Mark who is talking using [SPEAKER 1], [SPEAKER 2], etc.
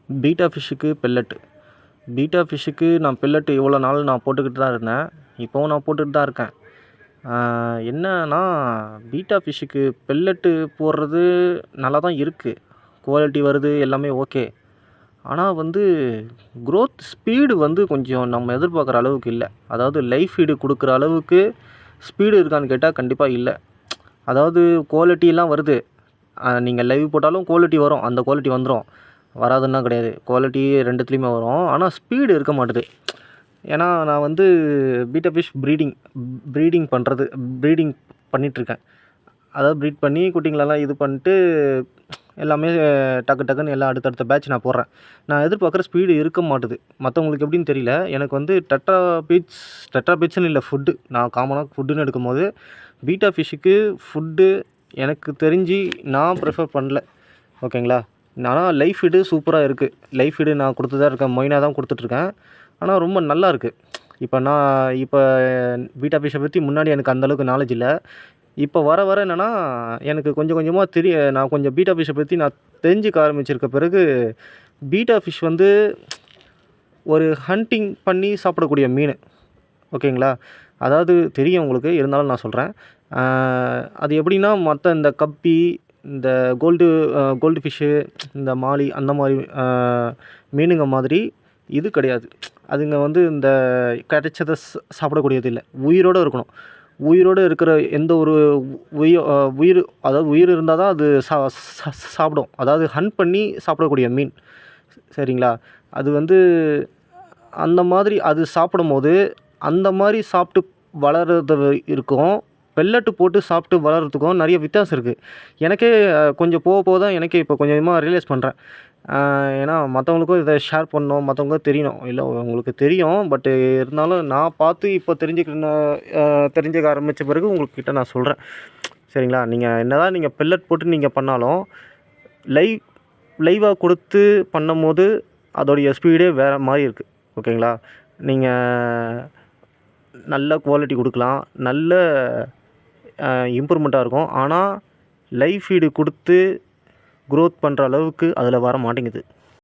[SPEAKER 1] Beta ஃபிஷ்ஷுக்கு pellet. Betta ஃபிஷ்ஷுக்கு நான் பெல்லட்டு இவ்வளோ நாள் நான் போட்டுக்கிட்டு தான் இருந்தேன். இப்போவும் நான் போட்டுட்டு தான் இருக்கேன். என்னன்னா, பீட்டா ஃபிஷ்ஷுக்கு பெல்லட்டு போடுறது நல்லா தான் இருக்குது. குவாலிட்டி வருது, எல்லாமே ஓகே. ஆனால் வந்து க்ரோத் ஸ்பீடு வந்து கொஞ்சம் நம்ம எதிர்பார்க்குற அளவுக்கு இல்லை. அதாவது லைவ் ஃபீடு கொடுக்குற அளவுக்கு ஸ்பீடு இருக்கான்னு கேட்டால் கண்டிப்பாக இல்லை. அதாவது குவாலிட்டியெல்லாம் வருது. நீங்கள் லைவ் போட்டாலும் குவாலிட்டி வரும். அந்த குவாலிட்டி வந்துடும். வராதுன்னா கிடையாது. குவாலிட்டி 2த்துலேயுமே வரும். ஆனால் ஸ்பீடு இருக்க மாட்டுது. ஏன்னா நான் வந்து பீட்டா ஃபிஷ் ப்ரீடிங் பண்ணிகிட்ருக்கேன். அதாவது ப்ரீட் பண்ணி குட்டிங்களெல்லாம் இது பண்ணிட்டு எல்லாமே டக்குன்னு எல்லாம் அடுத்தடுத்த பேட்ச் நான் போடுறேன். நான் எதிர்பார்க்குற ஸ்பீடு இருக்க மாட்டுது. மற்றவங்களுக்கு எப்படின்னு தெரியல. எனக்கு வந்து டெட்ரா பீட்ஸ்னு இல்லை, ஃபுட்டு நான் காமனாக ஃபுட்டுன்னு எடுக்கும்போது பீட்டா ஃபிஷ்ஷுக்கு ஃபுட்டு எனக்கு தெரிஞ்சு நான் ப்ரிஃபர் பண்ணல. ஓகேங்களா. ஆனால் லைவ் ஃபீடு சூப்பராக இருக்குது. லைவ் ஃபீடு நான் கொடுத்து தான் இருக்கேன். மொய்னா தான் கொடுத்துட்ருக்கேன். ஆனால் ரொம்ப நல்லா இருக்குது. இப்போ பீட்டா ஃபிஷ்ஷை பற்றி முன்னாடி எனக்கு அந்தளவுக்கு நாலேஜ் இல்லை. இப்போ வர என்னென்னா, எனக்கு கொஞ்சம் கொஞ்சமாக நான் கொஞ்சம் பீட்டா ஃபிஷ்ஷை பற்றி நான் தெரிஞ்சுக்க ஆரம்பிச்சிருக்க பிறகு, பீட்டா ஃபிஷ் வந்து ஒரு ஹண்டிங் பண்ணி சாப்பிடக்கூடிய மீன். ஓகேங்களா. அதாவது தெரியும் உங்களுக்கு, இருந்தாலும் நான் சொல்கிறேன். அது எப்படின்னா, மற்ற இந்த கப்பி, இந்த கோல்டு ஃபிஷ்ஷு, இந்த மாலி அந்த மாதிரி மீனுங்க மாதிரி இது கிடையாது. அதுங்க வந்து இந்த கிடைச்சதை சாப்பிடக்கூடியது இல்லை. உயிரோடு இருக்கணும். உயிரோடு இருக்கிற எந்த ஒரு உயிர் இருந்தால் தான் அது சாப்பிடும். அதாவது ஹண்ட் பண்ணி சாப்பிடக்கூடிய மீன். சரிங்களா. அது வந்து அந்த மாதிரி அது சாப்பிடும்போது அந்த மாதிரி சாப்பிட்டு வளர்றது இருக்கும். பெல்லட்டு போட்டு சாப்பிட்டு வளர்கிறதுக்கும் நிறைய வித்தியாசம் இருக்குது. எனக்கே கொஞ்சம் போக தான் எனக்கே இப்போ கொஞ்சம் கொஞ்சமாக ரியலைஸ் பண்ணுறேன். ஏன்னா மற்றவங்களுக்கும் இதை ஷேர் பண்ணணும், மற்றவங்களுக்கும் தெரியணும். இல்லை உங்களுக்கு தெரியும், பட்டு இருந்தாலும் நான் பார்த்து இப்போ தெரிஞ்சுக்க ஆரம்பித்த பிறகு உங்கள்கிட்ட நான் சொல்கிறேன். சரிங்களா. நீங்கள் என்னதான் நீங்கள் பெல்லட் போட்டு நீங்கள் பண்ணாலும் லைவாக கொடுத்து பண்ணும்போது அதோடைய ஸ்பீடே வேறு மாதிரி இருக்குது. ஓகேங்களா. நீங்கள் நல்ல குவாலிட்டி கொடுக்கலாம், நல்ல இம்ப்ரூவ்மெண்ட்டாக இருக்கும். ஆனால் லைவ் ஃபீடு கொடுத்து க்ரோத் பண்ணுற அளவுக்கு அதில் வர மாட்டேங்குது.